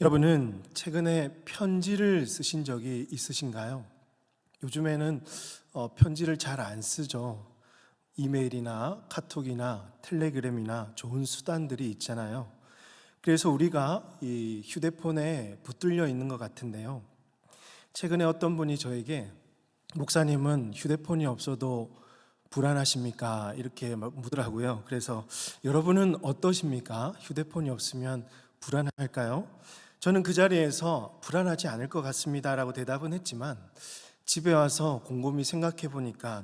여러분은 최근에 편지를 쓰신 적이 있으신가요? 요즘에는 편지를 잘 안 쓰죠. 이메일이나 카톡이나 텔레그램이나 좋은 수단들이 있잖아요. 그래서 우리가 이 휴대폰에 붙들려 있는 것 같은데요. 최근에 어떤 분이 저에게 목사님은 휴대폰이 없어도 불안하십니까? 이렇게 묻더라고요. 그래서 여러분은 어떠십니까? 휴대폰이 없으면 불안할까요? 저는 그 자리에서 불안하지 않을 것 같습니다라고 대답은 했지만 집에 와서 곰곰이 생각해 보니까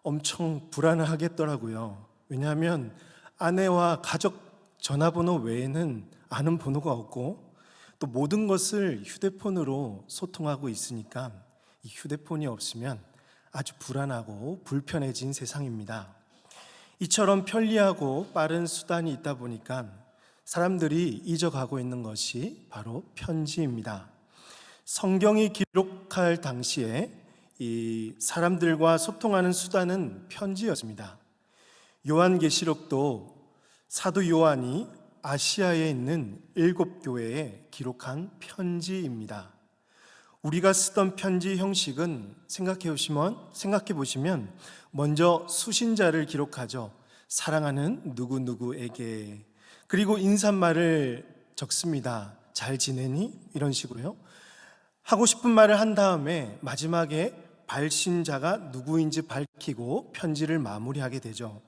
엄청 불안하겠더라고요. 왜냐하면 아내와 가족 전화번호 외에는 아는 번호가 없고 또 모든 것을 휴대폰으로 소통하고 있으니까 이 휴대폰이 없으면 아주 불안하고 불편해진 세상입니다. 이처럼 편리하고 빠른 수단이 있다 보니까 사람들이 잊어가고 있는 것이 바로 편지입니다. 성경이 기록할 당시에 이 사람들과 소통하는 수단은 편지였습니다. 요한계시록도 사도 요한이 아시아에 있는 7교회에 기록한 편지입니다. 우리가 쓰던 편지 형식은 생각해 보시면 먼저 수신자를 기록하죠. 사랑하는 누구누구에게. 그리고 인사말을 적습니다. 잘 지내니? 이런 식으로요. 하고 싶은 말을 한 다음에 마지막에 발신자가 누구인지 밝히고 편지를 마무리하게 되죠.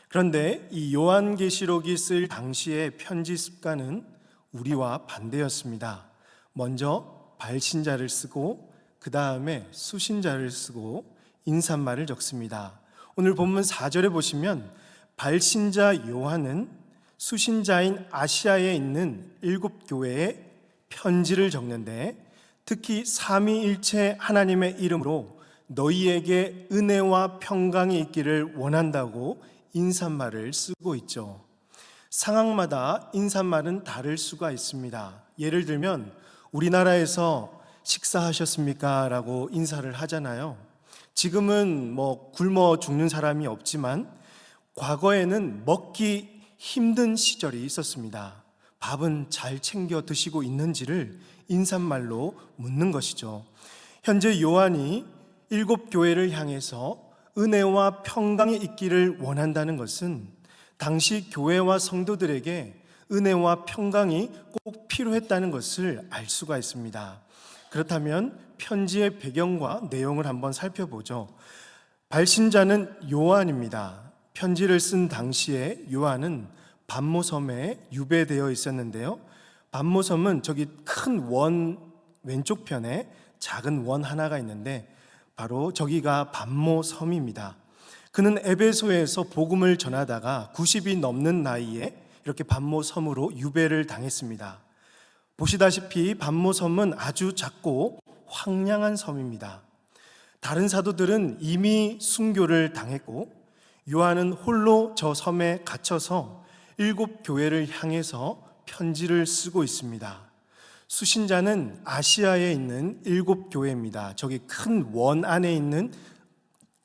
그런데 이 요한계시록이 쓸 당시의 편지 습관은 우리와 반대였습니다. 먼저 발신자를 쓰고 그 다음에 수신자를 쓰고 인사말을 적습니다. 오늘 본문 4절에 보시면 발신자 요한은 수신자인 아시아에 있는 7교회에 편지를 적는데 특히 삼위일체 하나님의 이름으로 너희에게 은혜와 평강이 있기를 원한다고 인사말을 쓰고 있죠. 상황마다 인사말은 다를 수가 있습니다. 예를 들면 우리나라에서 식사하셨습니까? 라고 인사를 하잖아요. 지금은 굶어 죽는 사람이 없지만 과거에는 먹기 힘든 시절이 있었습니다. 밥은 잘 챙겨 드시고 있는지를 인사말로 묻는 것이죠. 현재 요한이 7교회를 향해서 은혜와 평강이 있기를 원한다는 것은 당시 교회와 성도들에게 은혜와 평강이 꼭 필요했다는 것을 알 수가 있습니다. 그렇다면 편지의 배경과 내용을 한번 살펴보죠. 발신자는 요한입니다. 편지를 쓴 당시에 요한은 반모섬에 유배되어 있었는데요. 반모섬은 저기 큰 원 왼쪽 편에 작은 원 하나가 있는데 바로 저기가 반모섬입니다. 그는 에베소에서 복음을 전하다가 90이 넘는 나이에 이렇게 반모섬으로 유배를 당했습니다. 보시다시피 반모섬은 아주 작고 황량한 섬입니다. 다른 사도들은 이미 순교를 당했고 요한은 홀로 저 섬에 갇혀서 7교회를 향해서 편지를 쓰고 있습니다. 수신자는 아시아에 있는 7교회입니다. 저기 큰 원 안에 있는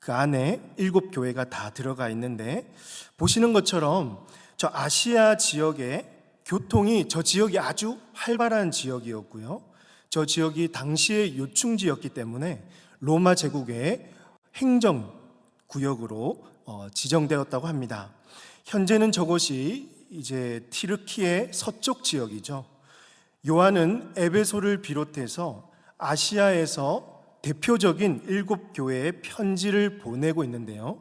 그 안에 7교회가 다 들어가 있는데 보시는 것처럼 저 아시아 지역의 교통이 저 지역이 아주 활발한 지역이었고요. 저 지역이 당시의 요충지였기 때문에 로마 제국의 행정구역으로 지정되었다고 합니다. 현재는 저곳이 이제 티르키의 서쪽 지역이죠. 요한은 에베소를 비롯해서 아시아에서 대표적인 7교회에 편지를 보내고 있는데요.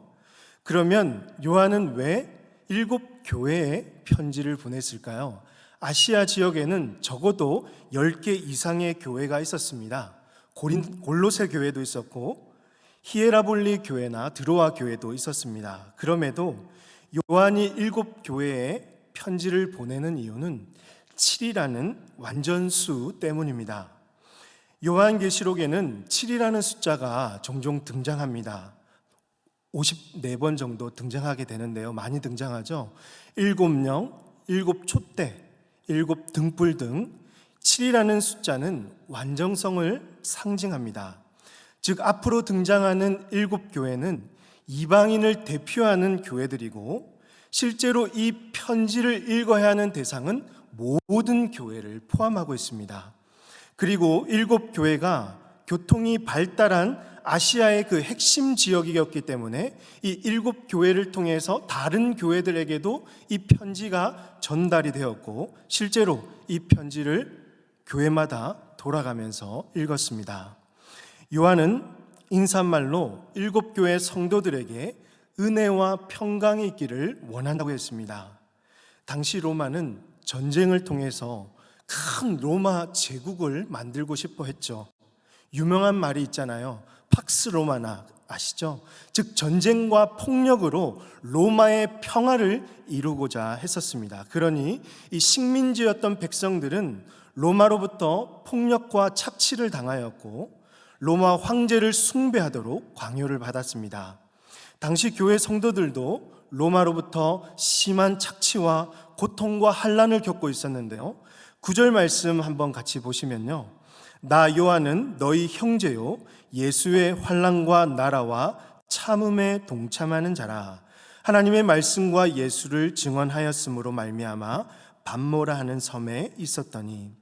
그러면 요한은 왜 7교회에 편지를 보냈을까요? 아시아 지역에는 적어도 10개 이상의 교회가 있었습니다. 골로새 교회도 있었고 히에라볼리 교회나 드로아 교회도 있었습니다. 그럼에도 요한이 7교회에 편지를 보내는 이유는 7이라는 완전수 때문입니다. 요한계시록에는 7이라는 숫자가 종종 등장합니다. 54번 정도 등장하게 되는데요. 많이 등장하죠. 7명, 7촛대, 7등불 등 7이라는 숫자는 완전성을 상징합니다. 즉 앞으로 등장하는 7교회는 이방인을 대표하는 교회들이고 실제로 이 편지를 읽어야 하는 대상은 모든 교회를 포함하고 있습니다. 그리고 7교회가 교통이 발달한 아시아의 그 핵심 지역이었기 때문에 이 7교회를 통해서 다른 교회들에게도 이 편지가 전달이 되었고, 실제로 이 편지를 교회마다 돌아가면서 읽었습니다. 요한은 인사말로 7교회 성도들에게 은혜와 평강이 있기를 원한다고 했습니다. 당시 로마는 전쟁을 통해서 큰 로마 제국을 만들고 싶어 했죠. 유명한 말이 있잖아요. 팍스 로마나 아시죠? 즉 전쟁과 폭력으로 로마의 평화를 이루고자 했었습니다. 그러니 이 식민지였던 백성들은 로마로부터 폭력과 착취를 당하였고 로마 황제를 숭배하도록 강요를 받았습니다. 당시 교회 성도들도 로마로부터 심한 착취와 고통과 환난을 겪고 있었는데요. 9절 말씀 한번 같이 보시면요. 나 요한은 너희 형제요 예수의 환난과 나라와 참음에 동참하는 자라. 하나님의 말씀과 예수를 증언하였으므로 말미암아 반모라 하는 섬에 있었더니,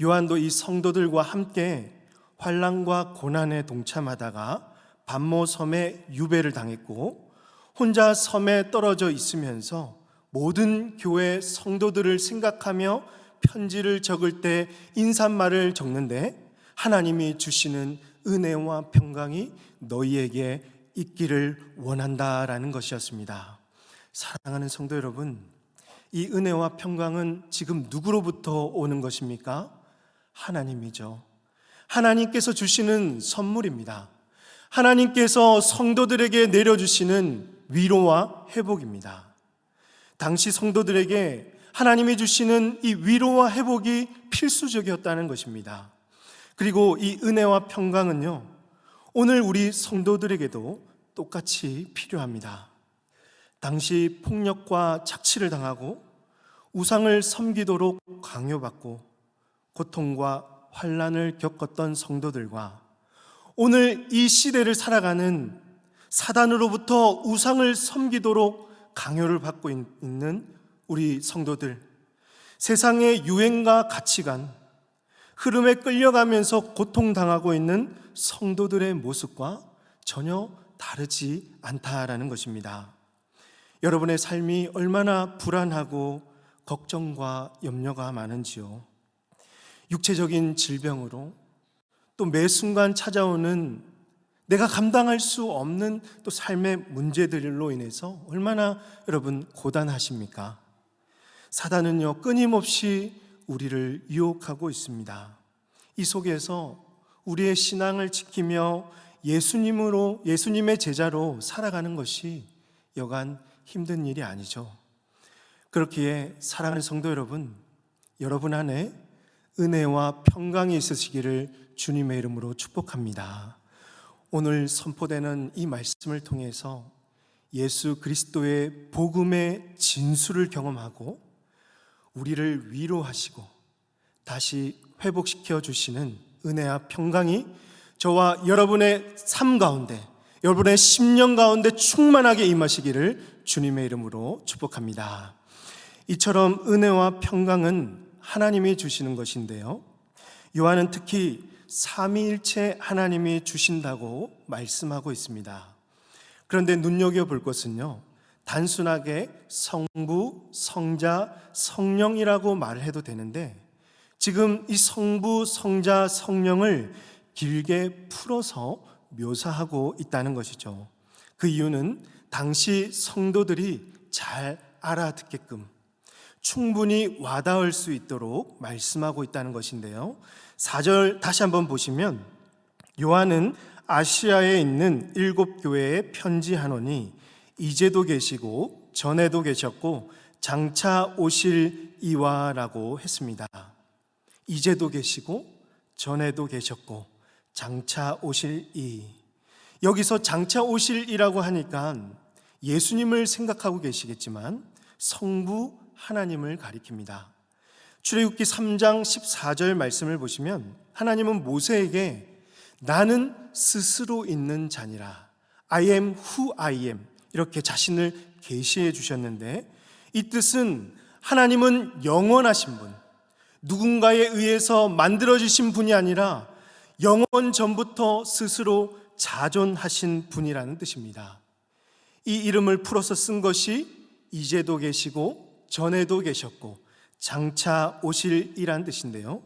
요한도 이 성도들과 함께 환난과 고난에 동참하다가 반모 섬에 유배를 당했고, 혼자 섬에 떨어져 있으면서 모든 교회 성도들을 생각하며 편지를 적을 때 인사말을 적는데, 하나님이 주시는 은혜와 평강이 너희에게 있기를 원한다라는 것이었습니다. 사랑하는 성도 여러분, 이 은혜와 평강은 지금 누구로부터 오는 것입니까? 하나님이죠. 하나님께서 주시는 선물입니다. 하나님께서 성도들에게 내려주시는 위로와 회복입니다. 당시 성도들에게 하나님이 주시는 이 위로와 회복이 필수적이었다는 것입니다. 그리고 이 은혜와 평강은요, 오늘 우리 성도들에게도 똑같이 필요합니다. 당시 폭력과 착취를 당하고 우상을 섬기도록 강요받고 고통과 환난을 겪었던 성도들과 오늘 이 시대를 살아가는 사단으로부터 우상을 섬기도록 강요를 받고 있는 우리 성도들, 세상의 유행과 가치관, 흐름에 끌려가면서 고통당하고 있는 성도들의 모습과 전혀 다르지 않다라는 것입니다. 여러분의 삶이 얼마나 불안하고 걱정과 염려가 많은지요. 육체적인 질병으로, 또 매 순간 찾아오는 내가 감당할 수 없는 또 삶의 문제들로 인해서 얼마나 여러분 고단하십니까? 사단은요, 끊임없이 우리를 유혹하고 있습니다. 이 속에서 우리의 신앙을 지키며 예수님의 제자로 살아가는 것이 여간 힘든 일이 아니죠. 그렇기에 사랑하는 성도 여러분, 여러분 안에 은혜와 평강이 있으시기를 주님의 이름으로 축복합니다. 오늘 선포되는 이 말씀을 통해서 예수 그리스도의 복음의 진수를 경험하고 우리를 위로하시고 다시 회복시켜 주시는 은혜와 평강이 저와 여러분의 삶 가운데, 여러분의 심령 가운데 충만하게 임하시기를 주님의 이름으로 축복합니다. 이처럼 은혜와 평강은 하나님이 주시는 것인데요, 요한은 특히 삼위일체 하나님이 주신다고 말씀하고 있습니다. 그런데 눈여겨볼 것은요, 단순하게 성부, 성자, 성령이라고 말을 해도 되는데 지금 이 성부, 성자, 성령을 길게 풀어서 묘사하고 있다는 것이죠. 그 이유는 당시 성도들이 잘 알아듣게끔 충분히 와닿을 수 있도록 말씀하고 있다는 것인데요, 4절 다시 한번 보시면 요한은 아시아에 있는 7교회에 편지하노니 이제도 계시고 전에도 계셨고 장차 오실 이와라고 했습니다. 이제도 계시고 전에도 계셨고 장차 오실 이. 여기서 장차 오실 이라고 하니까 예수님을 생각하고 계시겠지만 성부 하나님을 가리킵니다. 출애굽기 3장 14절 말씀을 보시면 하나님은 모세에게 나는 스스로 있는 자니라, I am who I am, 이렇게 자신을 계시해 주셨는데 이 뜻은 하나님은 영원하신 분, 누군가에 의해서 만들어지신 분이 아니라 영원 전부터 스스로 자존하신 분이라는 뜻입니다. 이 이름을 풀어서 쓴 것이 이제도 계시고 전에도 계셨고 장차 오실이란 뜻인데요.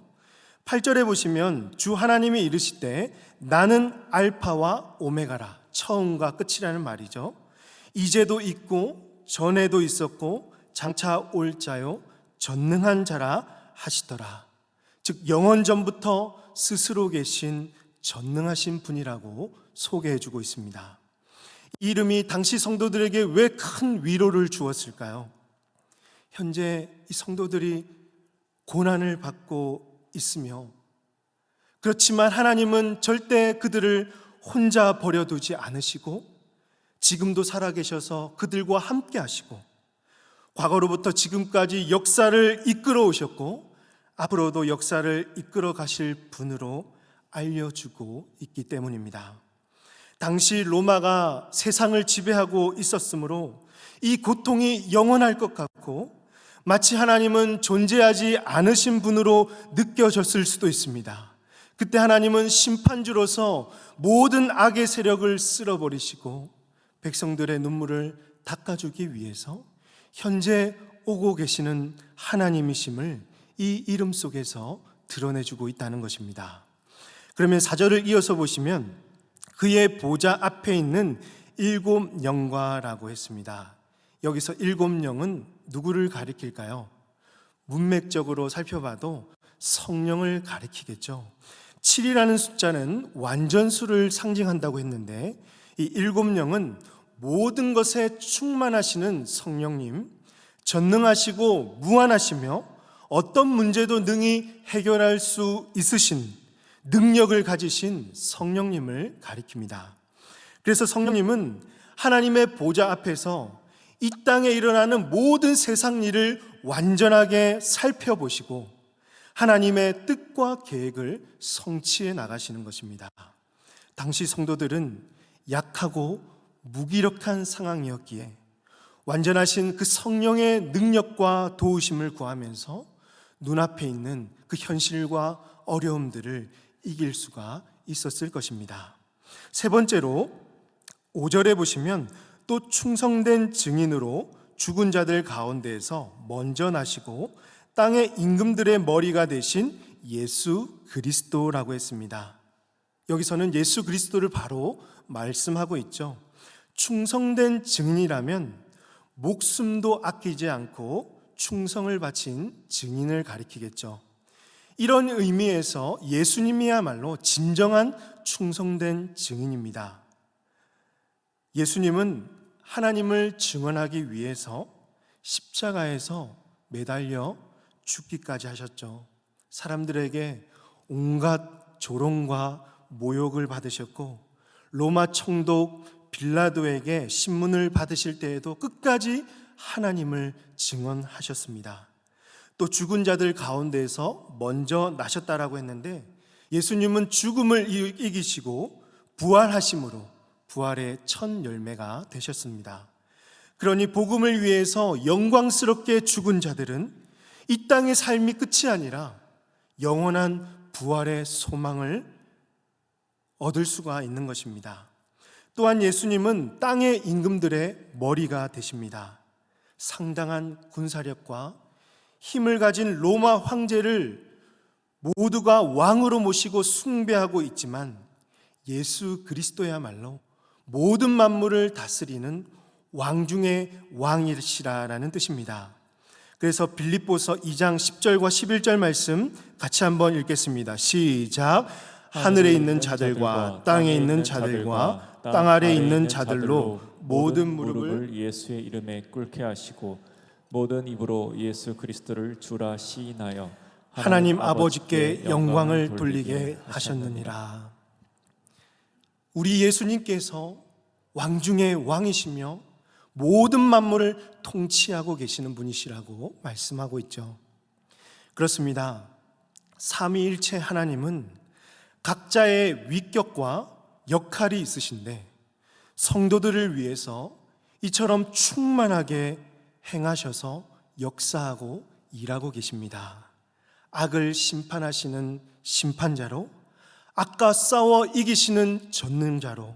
8절에 보시면 주 하나님이 이르시되 나는 알파와 오메가라, 처음과 끝이라는 말이죠. 이제도 있고 전에도 있었고 장차 올 자요 전능한 자라 하시더라. 즉 영원 전부터 스스로 계신 전능하신 분이라고 소개해주고 있습니다. 이 이름이 당시 성도들에게 왜 큰 위로를 주었을까요? 현재 이 성도들이 고난을 받고 있으며, 그렇지만 하나님은 절대 그들을 혼자 버려두지 않으시고 지금도 살아계셔서 그들과 함께 하시고 과거로부터 지금까지 역사를 이끌어 오셨고 앞으로도 역사를 이끌어 가실 분으로 알려주고 있기 때문입니다. 당시 로마가 세상을 지배하고 있었으므로 이 고통이 영원할 것 같고 마치 하나님은 존재하지 않으신 분으로 느껴졌을 수도 있습니다. 그때 하나님은 심판주로서 모든 악의 세력을 쓸어버리시고 백성들의 눈물을 닦아주기 위해서 현재 오고 계시는 하나님이심을 이 이름 속에서 드러내주고 있다는 것입니다. 그러면 4절을 이어서 보시면 그의 보좌 앞에 있는 일곱 영과라고 했습니다. 여기서 일곱 영은 누구를 가리킬까요? 문맥적으로 살펴봐도 성령을 가리키겠죠. 7이라는 숫자는 완전수를 상징한다고 했는데 이 일곱 영은 모든 것에 충만하시는 성령님, 전능하시고 무한하시며 어떤 문제도 능히 해결할 수 있으신 능력을 가지신 성령님을 가리킵니다. 그래서 성령님은 하나님의 보좌 앞에서 이 땅에 일어나는 모든 세상 일을 완전하게 살펴보시고 하나님의 뜻과 계획을 성취해 나가시는 것입니다. 당시 성도들은 약하고 무기력한 상황이었기에 완전하신 그 성령의 능력과 도우심을 구하면서 눈앞에 있는 그 현실과 어려움들을 이길 수가 있었을 것입니다. 세 번째로 5절에 보시면 또 충성된 증인으로 죽은 자들 가운데에서 먼저 나시고 땅의 임금들의 머리가 되신 예수 그리스도라고 했습니다. 여기서는 예수 그리스도를 바로 말씀하고 있죠. 충성된 증인이라면 목숨도 아끼지 않고 충성을 바친 증인을 가리키겠죠. 이런 의미에서 예수님이야말로 진정한 충성된 증인입니다. 예수님은 하나님을 증언하기 위해서 십자가에서 매달려 죽기까지 하셨죠. 사람들에게 온갖 조롱과 모욕을 받으셨고 로마 총독 빌라도에게 신문을 받으실 때에도 끝까지 하나님을 증언하셨습니다. 또 죽은 자들 가운데서 먼저 나셨다라고 했는데 예수님은 죽음을 이기시고 부활하심으로 부활의 첫 열매가 되셨습니다. 그러니 복음을 위해서 영광스럽게 죽은 자들은 이 땅의 삶이 끝이 아니라 영원한 부활의 소망을 얻을 수가 있는 것입니다. 또한 예수님은 땅의 임금들의 머리가 되십니다. 상당한 군사력과 힘을 가진 로마 황제를 모두가 왕으로 모시고 숭배하고 있지만 예수 그리스도야말로 모든 만물을 다스리는 왕 중의 왕이시라는 뜻입니다. 그래서 빌립보서 2장 10절과 11절 말씀 같이 한번 읽겠습니다. 시작. 하늘에 있는 자들과 땅에 있는 자들과 땅 아래에 있는 자들로 모든 무릎을 예수의 이름에 꿇게 하시고 모든 입으로 예수 그리스도를 주라 시인하여 하나님 아버지께 영광을 돌리게 하셨느니라. 우리 예수님께서 왕 중의 왕이시며 모든 만물을 통치하고 계시는 분이시라고 말씀하고 있죠. 그렇습니다. 삼위일체 하나님은 각자의 위격과 역할이 있으신데 성도들을 위해서 이처럼 충만하게 행하셔서 역사하고 일하고 계십니다. 악을 심판하시는 심판자로, 악과 싸워 이기시는 전능자로,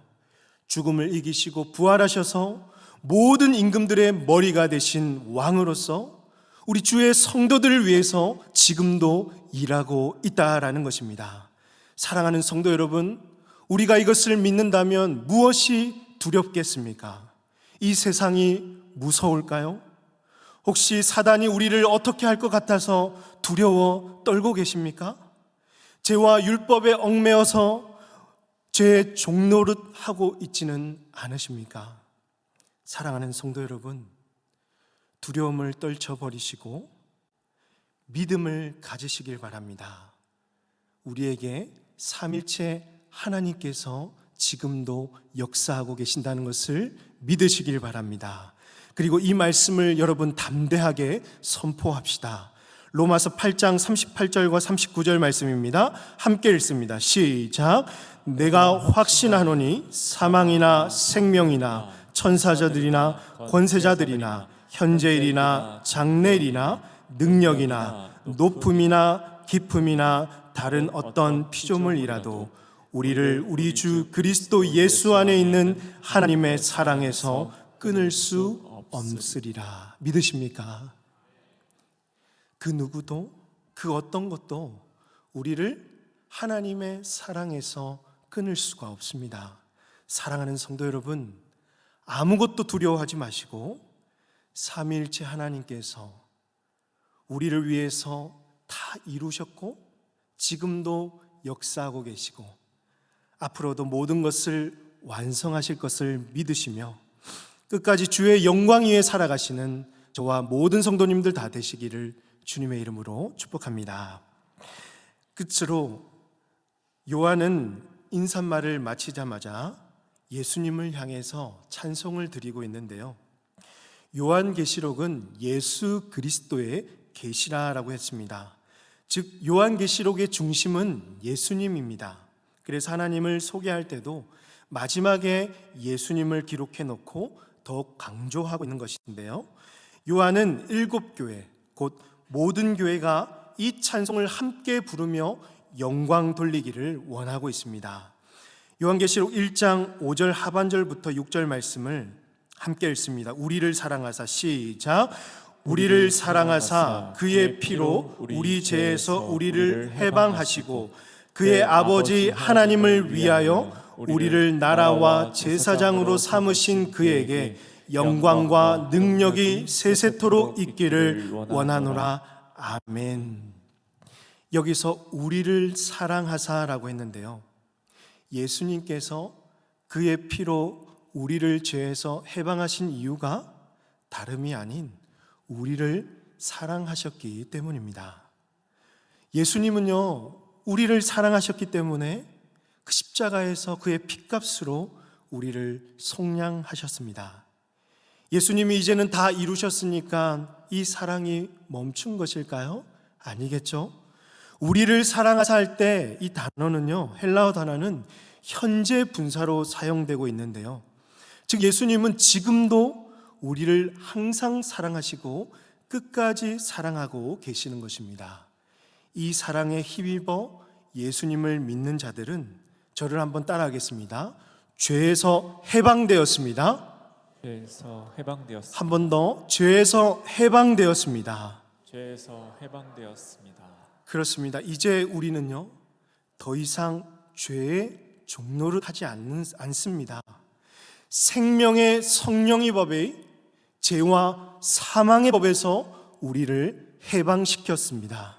죽음을 이기시고 부활하셔서 모든 임금들의 머리가 되신 왕으로서 우리 주의 성도들을 위해서 지금도 일하고 있다라는 것입니다. 사랑하는 성도 여러분, 우리가 이것을 믿는다면 무엇이 두렵겠습니까? 이 세상이 무서울까요? 혹시 사단이 우리를 어떻게 할 것 같아서 두려워 떨고 계십니까? 죄와 율법에 얽매여서 죄의 종노릇 하고 있지는 않으십니까? 사랑하는 성도 여러분, 두려움을 떨쳐버리시고 믿음을 가지시길 바랍니다. 우리에게 삼일체 하나님께서 지금도 역사하고 계신다는 것을 믿으시길 바랍니다. 그리고 이 말씀을 여러분 담대하게 선포합시다. 로마서 8장 38절과 39절 말씀입니다. 함께 읽습니다. 시작. 내가 확신하노니 사망이나 생명이나 천사자들이나 권세자들이나 현재일이나 장래일이나 능력이나 높음이나 깊음이나 다른 어떤 피조물이라도 우리를 우리 주 그리스도 예수 안에 있는 하나님의 사랑에서 끊을 수 없으리라. 믿으십니까? 그 누구도 그 어떤 것도 우리를 하나님의 사랑에서 끊을 수가 없습니다. 사랑하는 성도 여러분, 아무것도 두려워하지 마시고 삼위일체 하나님께서 우리를 위해서 다 이루셨고 지금도 역사하고 계시고 앞으로도 모든 것을 완성하실 것을 믿으시며 끝까지 주의 영광 위에 살아가시는 저와 모든 성도님들 다 되시기를 주님의 이름으로 축복합니다. 끝으로 요한은 인사말을 마치자마자 예수님을 향해서 찬송을 드리고 있는데요. 요한계시록은 예수 그리스도의 계시라라고 했습니다. 즉 요한계시록의 중심은 예수님입니다. 그래서 하나님을 소개할 때도 마지막에 예수님을 기록해 놓고 더욱 강조하고 있는 것인데요. 요한은 7교회, 곧 모든 교회가 이 찬송을 함께 부르며 영광 돌리기를 원하고 있습니다. 요한계시록 1장 5절 하반절부터 6절 말씀을 함께 읽습니다. 우리를 사랑하사 시작. 우리를 사랑하사 그의 피로 우리 죄에서 우리를 해방하시고 그의 아버지 하나님을 위하여 우리를 나라와 제사장으로 삼으신 그에게 영광과 능력이 세세토록 있기를 원하노라. 아멘. 여기서 우리를 사랑하사라고 했는데요, 예수님께서 그의 피로 우리를 죄에서 해방하신 이유가 다름이 아닌 우리를 사랑하셨기 때문입니다. 예수님은요, 우리를 사랑하셨기 때문에 그 십자가에서 그의 핏값으로 우리를 속량하셨습니다. 예수님이 이제는 다 이루셨으니까 이 사랑이 멈춘 것일까요? 아니겠죠? 우리를 사랑하사 할 때 이 단어는요, 헬라어 단어는 현재 분사로 사용되고 있는데요, 즉 예수님은 지금도 우리를 항상 사랑하시고 끝까지 사랑하고 계시는 것입니다. 이 사랑에 힘입어 예수님을 믿는 자들은 저를 한번 따라하겠습니다. 죄에서 해방되었습니다. 죄에서 해방되었습니다. 한 번 더, 죄에서 해방되었습니다. 죄에서 해방되었습니다. 그렇습니다. 이제 우리는요, 더 이상 죄의 종노릇 하지 않습니다. 생명의 성령의 법에 죄와 사망의 법에서 우리를 해방시켰습니다.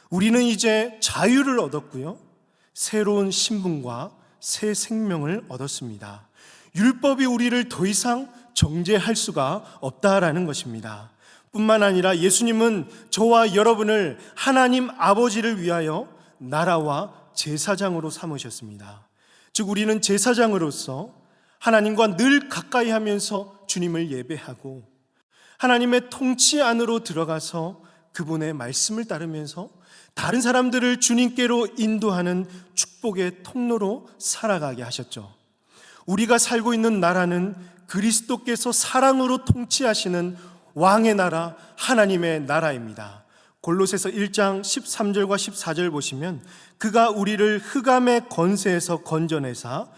우리는 이제 자유를 얻었고요, 새로운 신분과 새 생명을 얻었습니다. 율법이 우리를 더 이상 정죄할 수가 없다라는 것입니다. 뿐만 아니라 예수님은 저와 여러분을 하나님 아버지를 위하여 나라와 제사장으로 삼으셨습니다. 즉 우리는 제사장으로서 하나님과 늘 가까이 하면서 주님을 예배하고 하나님의 통치 안으로 들어가서 그분의 말씀을 따르면서 다른 사람들을 주님께로 인도하는 축복의 통로로 살아가게 하셨죠. 우리가 살고 있는 나라는 그리스도께서 사랑으로 통치하시는 왕의 나라, 하나님의 나라입니다. 골로새서 1장 13절과 14절 보시면 그가 우리를 흑암의 권세에서 건져내사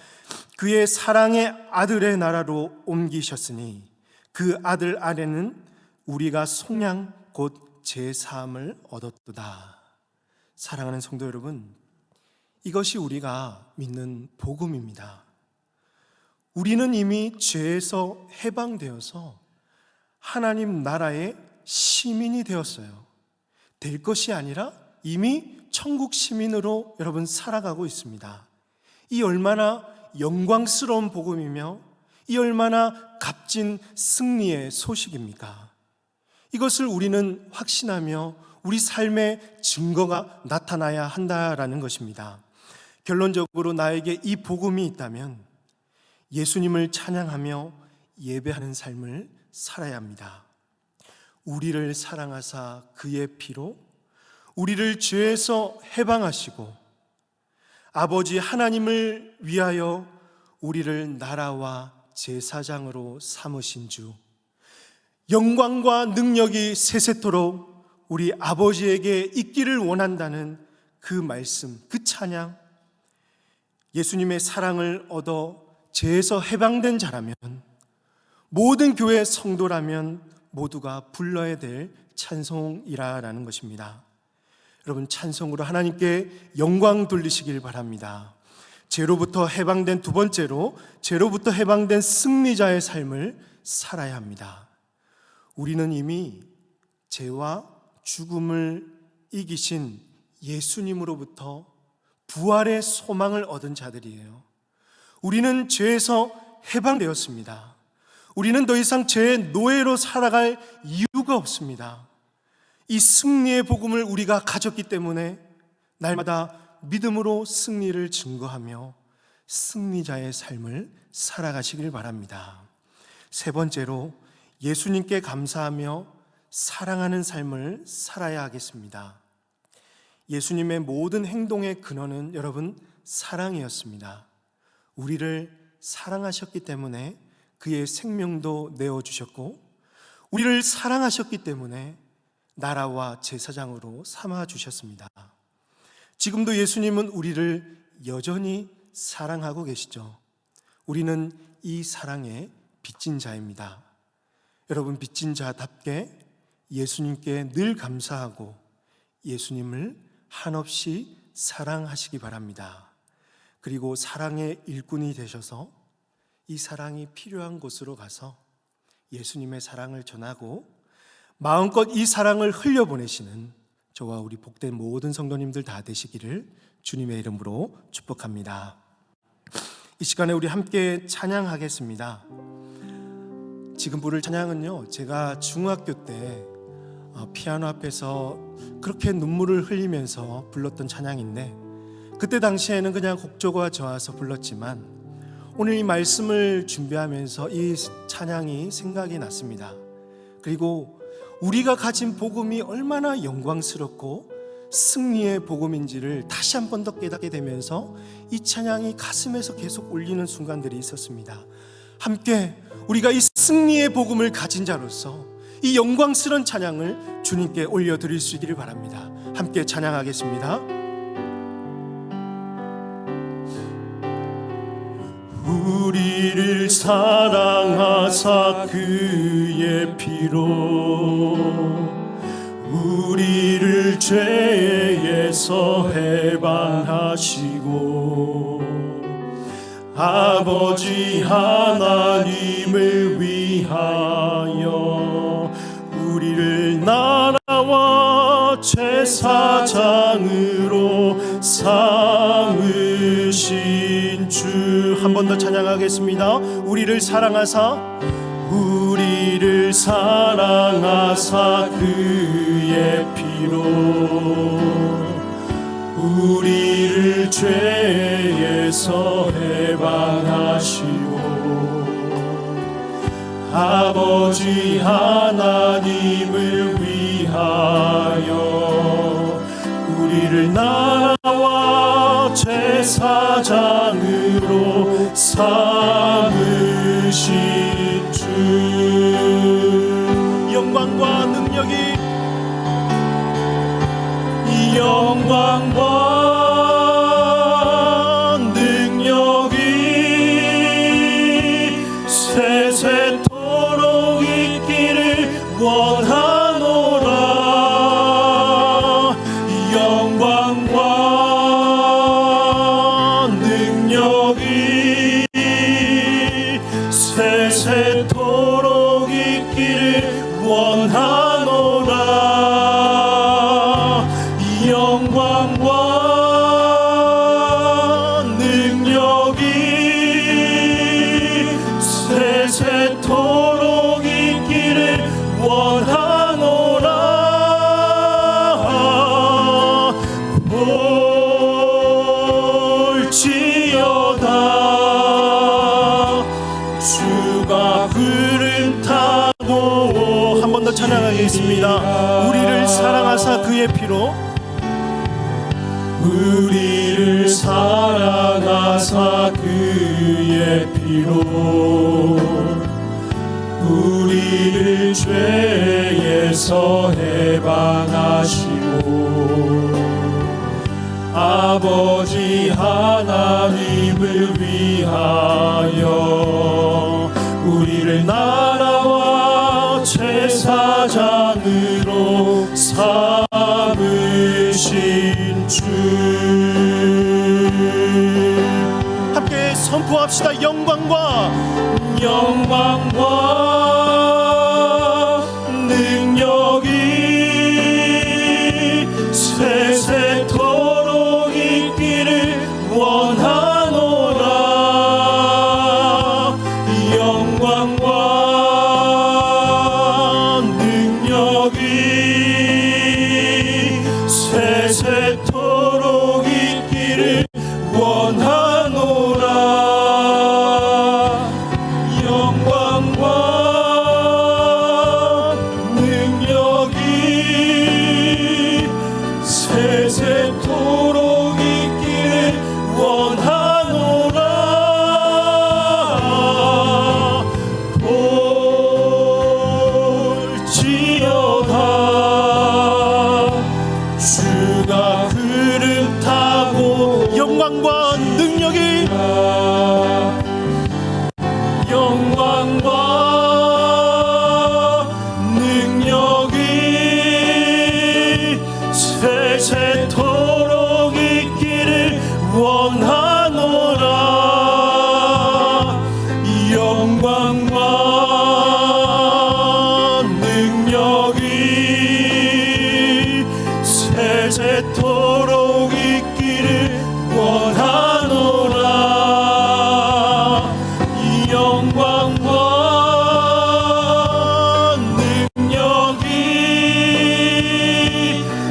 그의 사랑의 아들의 나라로 옮기셨으니 그 아들 안에는 우리가 속량 곧 제사함을 얻었도다. 사랑하는 성도 여러분, 이것이 우리가 믿는 복음입니다. 우리는 이미 죄에서 해방되어서 하나님 나라의 시민이 되었어요. 될 것이 아니라 이미 천국 시민으로 여러분 살아가고 있습니다. 이 얼마나 영광스러운 복음이며 이 얼마나 값진 승리의 소식입니까? 이것을 우리는 확신하며 우리 삶의 증거가 나타나야 한다라는 것입니다. 결론적으로 나에게 이 복음이 있다면 예수님을 찬양하며 예배하는 삶을 살아야 합니다. 우리를 사랑하사 그의 피로 우리를 죄에서 해방하시고 아버지 하나님을 위하여 우리를 나라와 제사장으로 삼으신 주, 영광과 능력이 세세토록 우리 아버지에게 있기를 원한다는 그 말씀, 그 찬양, 예수님의 사랑을 얻어 죄에서 해방된 자라면, 모든 교회 성도라면 모두가 불러야 될 찬송이라는 것입니다. 여러분, 찬송으로 하나님께 영광 돌리시길 바랍니다. 죄로부터 해방된 두 번째로, 죄로부터 해방된 승리자의 삶을 살아야 합니다. 우리는 이미 죄와 죽음을 이기신 예수님으로부터 부활의 소망을 얻은 자들이에요. 우리는 죄에서 해방되었습니다. 우리는 더 이상 죄의 노예로 살아갈 이유가 없습니다. 이 승리의 복음을 우리가 가졌기 때문에 날마다 믿음으로 승리를 증거하며 승리자의 삶을 살아가시길 바랍니다. 세 번째로, 예수님께 감사하며 사랑하는 삶을 살아야 하겠습니다. 예수님의 모든 행동의 근원은 여러분 사랑이었습니다. 우리를 사랑하셨기 때문에 그의 생명도 내어주셨고, 우리를 사랑하셨기 때문에 나라와 제사장으로 삼아주셨습니다. 지금도 예수님은 우리를 여전히 사랑하고 계시죠. 우리는 이 사랑에 빚진 자입니다. 여러분, 빚진 자답게 예수님께 늘 감사하고 예수님을 한없이 사랑하시기 바랍니다. 그리고 사랑의 일꾼이 되셔서 이 사랑이 필요한 곳으로 가서 예수님의 사랑을 전하고 마음껏 이 사랑을 흘려보내시는 저와 우리 복된 모든 성도님들 다 되시기를 주님의 이름으로 축복합니다. 이 시간에 우리 함께 찬양하겠습니다. 지금 부를 찬양은요, 제가 중학교 때 피아노 앞에서 그렇게 눈물을 흘리면서 불렀던 찬양인데, 그때 당시에는 그냥 곡조가 좋아서 불렀지만 오늘 이 말씀을 준비하면서 이 찬양이 생각이 났습니다. 그리고 우리가 가진 복음이 얼마나 영광스럽고 승리의 복음인지를 다시 한 번 더 깨닫게 되면서 이 찬양이 가슴에서 계속 울리는 순간들이 있었습니다. 함께 우리가 이 승리의 복음을 가진 자로서 이 영광스러운 찬양을 주님께 올려드릴 수 있기를 바랍니다. 함께 찬양하겠습니다. 우리를 사랑하사 그의 피로 우리를 죄에서 해방하시고 아버지 하나님을 위하여 우리를 나라와 제사장으로 삼으신 주. 한 번 더 찬양하겠습니다. 우리를 사랑하사 그의 피로 우리를 죄에서 해방하시고 아버지 하나님을 위하여 우리를 나라와 제사장으로 삼으신 주. 영광 고백합니다. 우리를 사랑하사 그의 피로, 우리를 사랑하사 그의 피로 우리를 죄에서 해방하시고 아버지 하나님을 위하여 우리를 나라와 제사장으로 삼으신 주. 함께 선포합시다. 영광과 능력이 세세토록 있기를 원하노라. 영광과 능력이 세세토록 있기를 원하노라. 영광과 능력이 세세토록 있기를 원하노라. 볼지어다 주가 그를 타고 영광과 능력이 영광과 능력이 세세토록 있기를 원하노라. 영광과 능력이 세세토록 있기를 원하노라. 영광과 능력이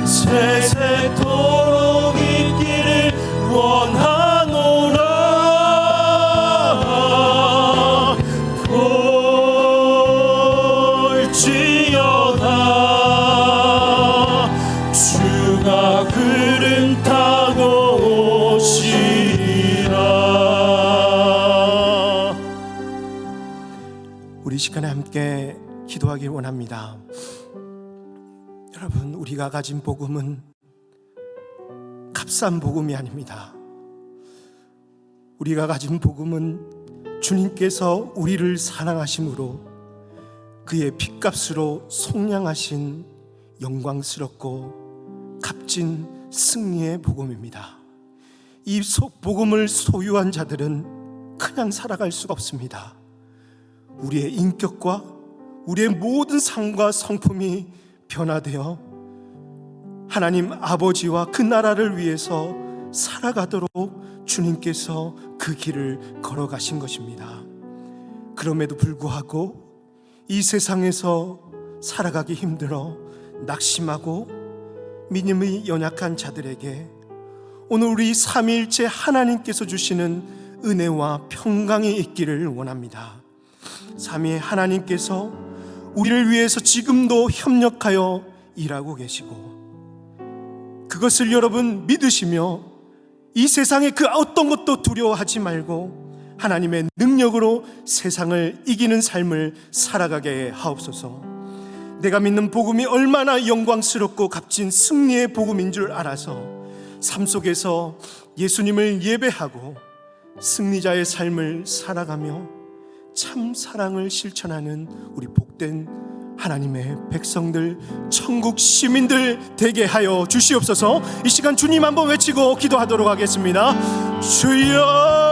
세세토록 있기를 원하노라. 볼지어다 주가 그를 타고 오시리라. 우리 시간에 함께 기도하길 원합니다. 여러분, 우리가 가진 복음은 값싼 복음이 아닙니다. 우리가 가진 복음은 주님께서 우리를 사랑하심으로 그의 핏값으로 속량하신 영광스럽고 값진 승리의 복음입니다. 이 복음을 소유한 자들은 그냥 살아갈 수가 없습니다. 우리의 인격과 우리의 모든 삶과 성품이 변화되어 하나님 아버지와 그 나라를 위해서 살아가도록 주님께서 그 길을 걸어가신 것입니다. 그럼에도 불구하고 이 세상에서 살아가기 힘들어 낙심하고 믿음이 연약한 자들에게 오늘 우리 삼위일체 하나님께서 주시는 은혜와 평강이 있기를 원합니다. 삼위의 하나님께서 우리를 위해서 지금도 협력하여 일하고 계시고 그것을 여러분 믿으시며 이 세상의 그 어떤 것도 두려워하지 말고 하나님의 능력으로 세상을 이기는 삶을 살아가게 하옵소서. 내가 믿는 복음이 얼마나 영광스럽고 값진 승리의 복음인 줄 알아서 삶 속에서 예수님을 예배하고 승리자의 삶을 살아가며 참 사랑을 실천하는 우리 복된 하나님의 백성들, 천국 시민들 되게 하여 주시옵소서. 이 시간 주님 한번 외치고 기도하도록 하겠습니다. 주여